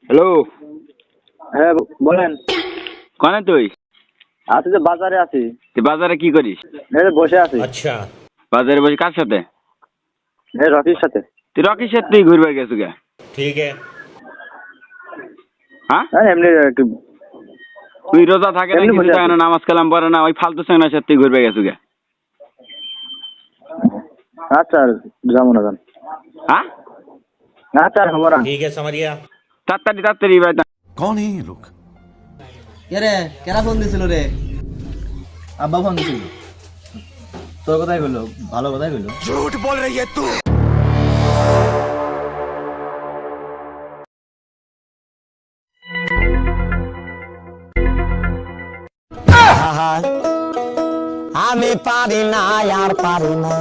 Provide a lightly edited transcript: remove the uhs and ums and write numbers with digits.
Hello, হ্যাঁ বলেন। কনে তুই? আছি তো, বাজারে আছি। তুই বাজারে কি করিস? এই যে বসে আছি। अच्छा বাজারে বসে কার সাথে? এই রকির সাথে। তুই রকির সাথে তুই ঘুরবে গেছু গে? ठीक है। হ্যাঁ, হ্যাঁ এমনি একটু। তুই রোজা থাকে না, এমনি কিছু বসে থাকে না, আছি। নামাজ কালাম পড়ে না, ওই ফালতু সেনার সাথে তুই ঘুরবে গেছু গে? আচ্ছা যাবো না যান। হ্যাঁ, আচ্ছা আর হবো না। ठीक है समझिया। তাড়াতাড়ি তাড়াতাড়ি ভাই। कौन है ये लोग? কে রে, কেরা ফোন দিছিল রে? আব্বা ফোন দিছিল। তোর কথাই কইলো, ভালো কথাই কইলো। झूठ बोल रही है तू। আমি পারি না আর পারি না